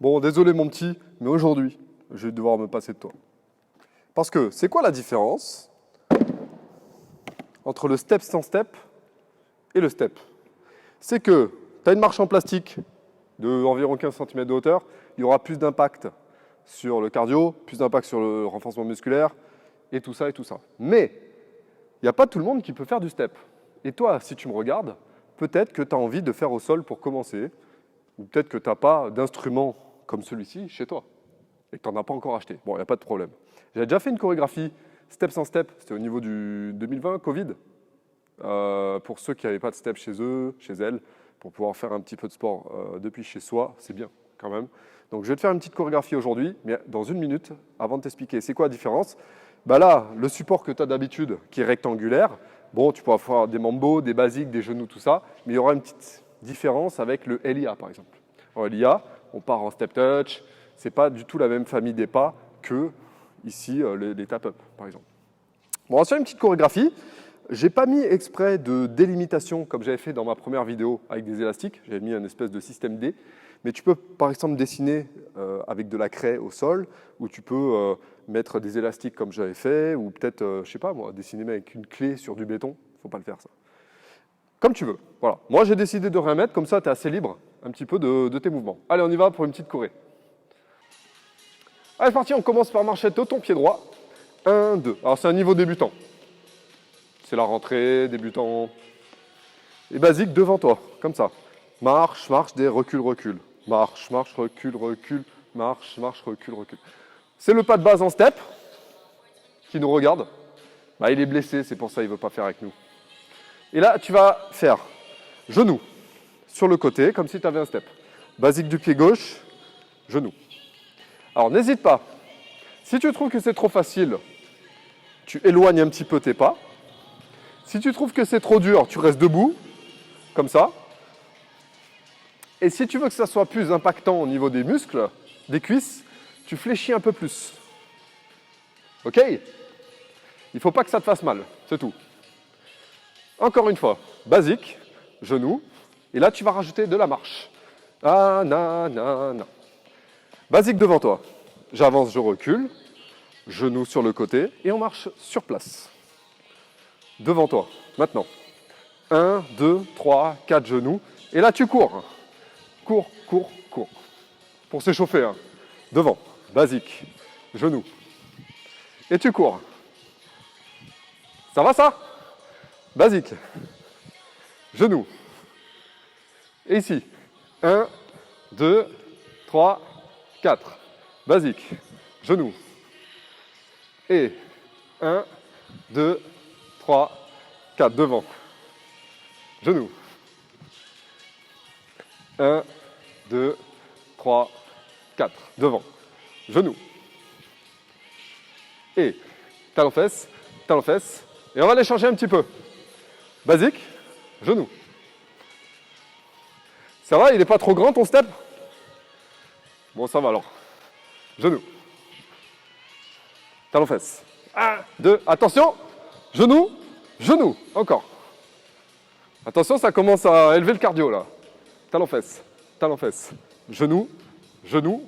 Bon, désolé mon petit, mais aujourd'hui, je vais devoir me passer de toi. Parce que c'est quoi la différence entre le step sans step et le step? C'est que tu as une marche en plastique de environ 15 cm de hauteur, il y aura plus d'impact sur le cardio, plus d'impact sur le renforcement musculaire, et tout ça et tout ça. Mais il n'y a pas tout le monde qui peut faire du step. Et toi, si tu me regardes, peut-être que tu as envie de faire au sol pour commencer, ou peut-être que tu n'as pas d'instrument comme celui-ci chez toi, et que tu n'en as pas encore acheté. Bon, il n'y a pas de problème. J'avais déjà fait une chorégraphie step sans step, c'était au niveau du 2020, Covid, pour ceux qui n'avaient pas de step chez eux, chez elles, pour pouvoir faire un petit peu de sport depuis chez soi, c'est bien quand même. Donc je vais te faire une petite chorégraphie aujourd'hui, mais dans une minute, avant de t'expliquer. C'est quoi la différence? Bah là, le support que tu as d'habitude, qui est rectangulaire, bon, tu pourras faire des mambos, des basiques, des genoux, tout ça, mais il y aura une petite différence avec le LIA, par exemple. En LIA, on part en step touch, c'est pas du tout la même famille des pas que ici les tap-up, par exemple. Bon, on va faire une petite chorégraphie. J'ai pas mis exprès de délimitation comme j'avais fait dans ma première vidéo avec des élastiques. J'avais mis un espèce de système D. Mais tu peux par exemple dessiner avec de la craie au sol, ou tu peux mettre des élastiques comme j'avais fait, ou peut-être, je sais pas moi, dessiner avec une clé sur du béton. Faut pas le faire ça. Comme tu veux. Voilà. Moi j'ai décidé de rien mettre, comme ça tu es assez libre un petit peu de tes mouvements. Allez, on y va pour une petite choré. Allez, c'est parti, on commence par marcher de ton pied droit. 1, 2. Alors c'est un niveau débutant. C'est la rentrée, débutant. Et basique devant toi, comme ça. Marche, marche, des recul, recul. Marche, marche, recul, recul. Marche, marche, recul, recul. C'est le pas de base en step qui nous regarde. Bah, il est blessé, c'est pour ça qu'il ne veut pas faire avec nous. Et là, tu vas faire genou sur le côté, comme si tu avais un step. Basique du pied gauche, genou. Alors n'hésite pas. Si tu trouves que c'est trop facile, tu éloignes un petit peu tes pas. Si tu trouves que c'est trop dur, tu restes debout, comme ça. Et si tu veux que ça soit plus impactant au niveau des muscles, des cuisses, tu fléchis un peu plus. Ok? Il ne faut pas que ça te fasse mal, c'est tout. Encore une fois, basique, genou, et là tu vas rajouter de la marche. Ah, na, na, na. Basique devant toi. J'avance, je recule, genou sur le côté, et on marche sur place. Devant toi, maintenant. 1, 2, 3, 4 genoux. Et là, tu cours. Cours, cours, cours. Pour s'échauffer. Hein. Devant, basique, genou. Et tu cours. Ça va ça? Basique. Genou. Et ici. 1, 2, 3, 4. Basique. Genou. Et 1, 2, 3, 4. Devant. Genou. 1, 2, 3, 4. Devant. Genou. Et talon fesse, talon fesse. Et on va les changer un petit peu. Basique, genou. Ça va, il n'est pas trop grand ton step? Bon, ça va alors. Genou. Talon fesse. 1, 2, attention. Genou, genou. Encore. Attention, ça commence à élever le cardio là. Talon fesse, talon fesse. Genou, genou.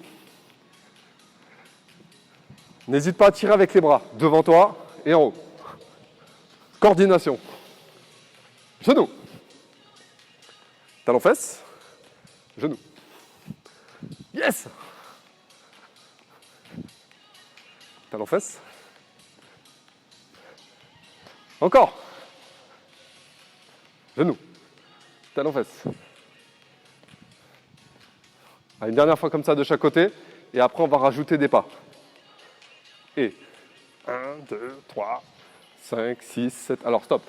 N'hésite pas à tirer avec les bras devant toi et en haut. Coordination. Genou. Talon fesse. Genou. Yes. Talon fesse. Encore. Genou. Talon fesse. Allez, une dernière fois comme ça de chaque côté. Et après, on va rajouter des pas. Et 1, 2, 3, 5, 6, 7. Alors, stop.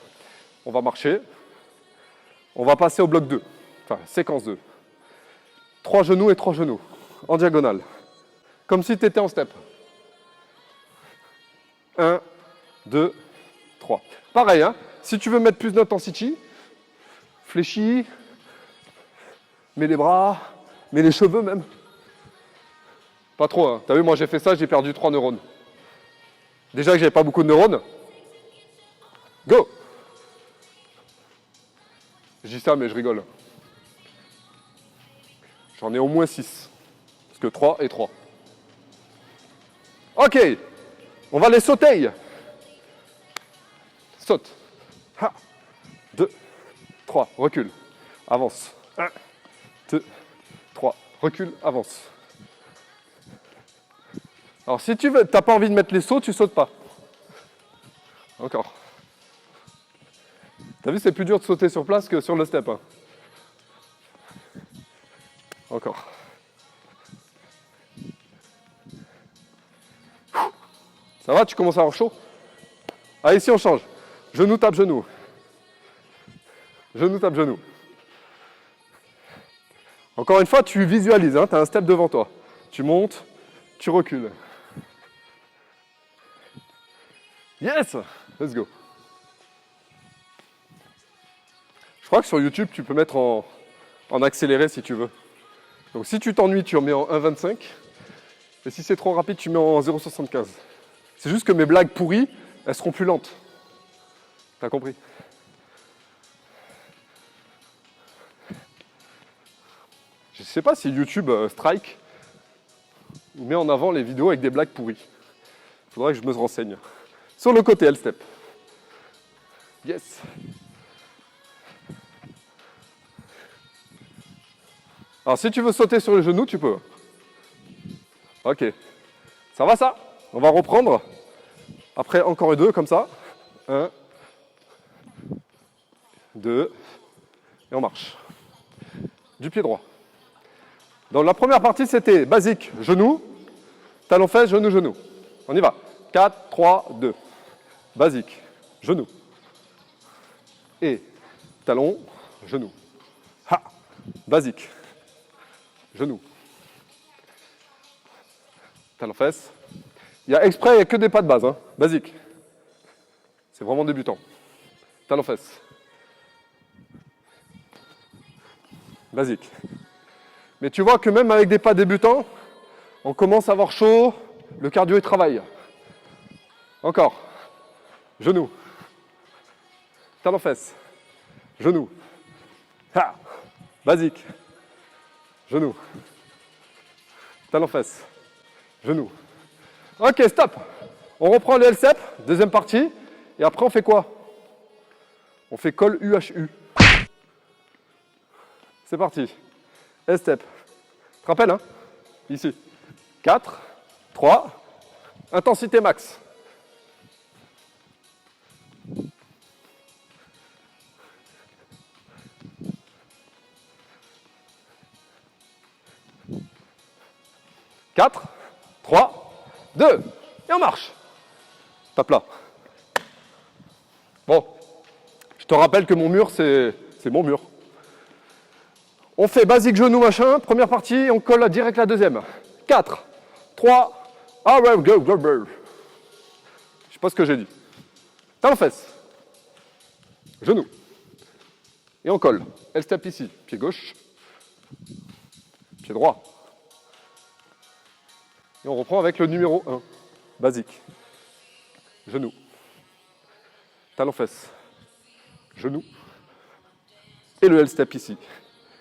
On va marcher. On va passer au bloc 2. Enfin, séquence 2. 3 genoux et 3 genoux. En diagonale. Comme si tu étais en step. 1, 2, 3. Pareil, hein. Si tu veux mettre plus d'intensité, fléchis, mets les bras, mets les cheveux même. Pas trop, hein. T'as vu, moi j'ai fait ça, j'ai perdu 3 neurones. Déjà que j'avais pas beaucoup de neurones. Go! Je dis ça, mais je rigole. J'en ai au moins 6. Parce que 3 et 3. Ok, on va les sauter. Saute. 1, 2, 3, recule, avance. 1, 2, 3, recule, avance. Alors si tu n'as pas envie de mettre les sauts, tu sautes pas. Encore. T'as vu, c'est plus dur de sauter sur place que sur le step. Hein. Encore. Ça va, tu commences à avoir chaud? Ah, ici on change. Genou tape genou. Genou tape genou. Encore une fois, tu visualises, hein, tu as un step devant toi. Tu montes, tu recules. Yes! Let's go. Je crois que sur YouTube, tu peux mettre en accéléré si tu veux. Donc si tu t'ennuies, tu en mets en 1,25. Et si c'est trop rapide, tu mets en 0,75. C'est juste que mes blagues pourries, elles seront plus lentes. T'as compris? Je sais pas si YouTube strike ou met en avant les vidéos avec des blagues pourries. Faudrait que je me renseigne. Sur le côté L-step. Yes. Alors si tu veux sauter sur les genoux, tu peux. Ok. Ça va ça? On va reprendre. Après encore deux comme ça. 1, 2. Et on marche. Du pied droit. Donc la première partie c'était basique, genou, talon fesse, genou, genou. On y va. 4, 3, 2. Basique, genou. Et talon, genou. Ha. Basique. Genou. Talon fesse. Il y a exprès, il n'y a que des pas de base. Hein. Basique. C'est vraiment débutant. Talon fesse. Basique. Mais tu vois que même avec des pas débutants, on commence à avoir chaud, le cardio il travaille. Encore. Genou. Talon fesse. Genou. Ha. Basique. Genou. Talon fesse. Genou. Ok, stop. On reprend le L-step, deuxième partie. Et après, on fait quoi? On fait col UHU. C'est parti. L-step. Tu te rappelles, hein? Ici. 4, 3, intensité max. « 4, 3, 2, et on marche. Tape là. Bon, je te rappelle que mon mur, c'est mon mur. On fait basique genou machin, première partie, on colle direct la deuxième. 4, 3, ah ouais, go, go, go. Je sais pas ce que j'ai dit. Talon fesse. Genou. Et on colle. Elle step ici. Pied gauche. Pied droit. Et on reprend avec le numéro 1. Basique. Genou. Talon fesse. Genou. Et le L-step ici.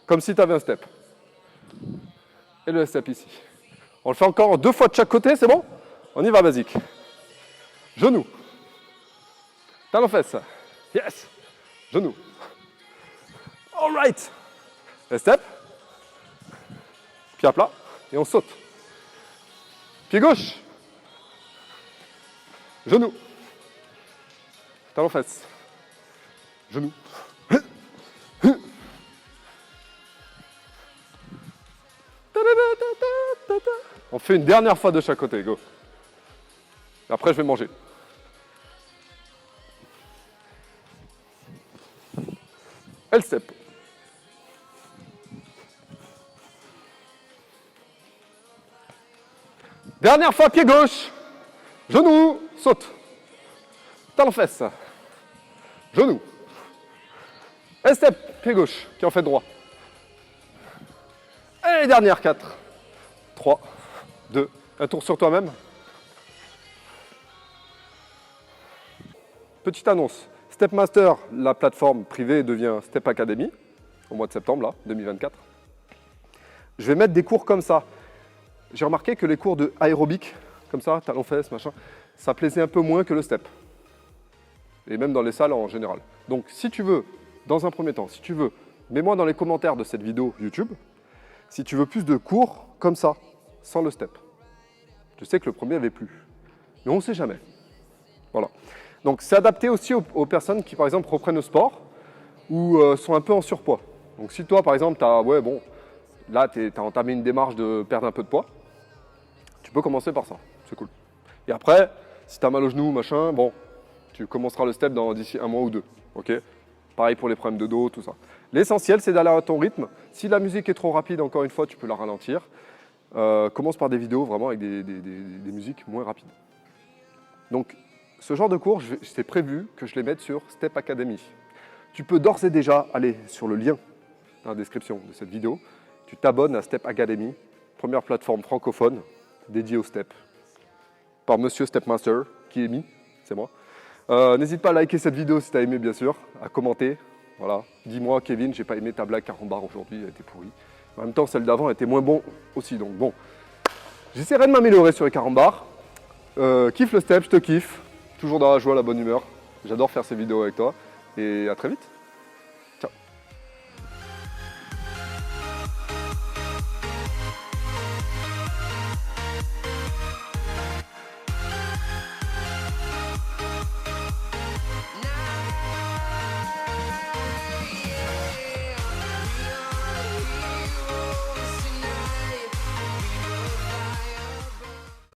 Comme si tu avais un step. Et le L-step ici. On le fait encore 2 fois de chaque côté, c'est bon? On y va, basique. Genou. Talon fesse. Yes. Genou. All right. L-step. Pied à plat. Et on saute. Pied gauche. Genou. Talon fesse. Genou. On fait une dernière fois de chaque côté, go. Après, je vais manger. L-step. Dernière fois, pied gauche. Genou, saute. Talon fesse. Genou. L-step, pied gauche, qui en fait droit. Et dernière, 4, 3, 2, un tour sur toi-même. Petite annonce, Stepmaster, la plateforme privée, devient Step Academy, au mois de septembre, là, 2024. Je vais mettre des cours comme ça. j'ai remarqué que les cours de aérobic, comme ça, talons-fesses, machin, ça plaisait un peu moins que le step. Et même dans les salles en général. Donc si tu veux, dans un premier temps, si tu veux, mets-moi dans les commentaires de cette vidéo YouTube, si tu veux plus de cours comme ça, sans le step. Je sais que le premier avait plu, mais on ne sait jamais. Voilà. Donc c'est adapté aussi aux personnes qui, par exemple, reprennent le sport ou sont un peu en surpoids. Donc si toi, par exemple, là, tu as entamé une démarche de perdre un peu de poids, tu peux commencer par ça, c'est cool. Et après, si tu as mal au genou, machin, bon, tu commenceras le step d'ici 1 mois ou 2, ok? Pareil pour les problèmes de dos, tout ça. L'essentiel, c'est d'aller à ton rythme. Si la musique est trop rapide, encore une fois, tu peux la ralentir. Commence par des vidéos vraiment avec des musiques moins rapides. Donc, ce genre de cours, c'est prévu que je les mette sur Step Academy. Tu peux d'ores et déjà aller sur le lien dans la description de cette vidéo. Tu t'abonnes à Step Academy, première plateforme francophone dédiée au step, par Monsieur Stepmaster, qui est mis, c'est moi. N'hésite pas à liker cette vidéo si tu as aimé, bien sûr, à commenter. Voilà. Dis-moi, Kevin, j'ai pas aimé ta blague carambar aujourd'hui, elle était pourrie. En même temps, celle d'avant était moins bon aussi, donc bon. J'essaierai de m'améliorer sur les carambars. Kiffe le step, je te kiffe. Toujours dans la joie, la bonne humeur. J'adore faire ces vidéos avec toi. Et à très vite.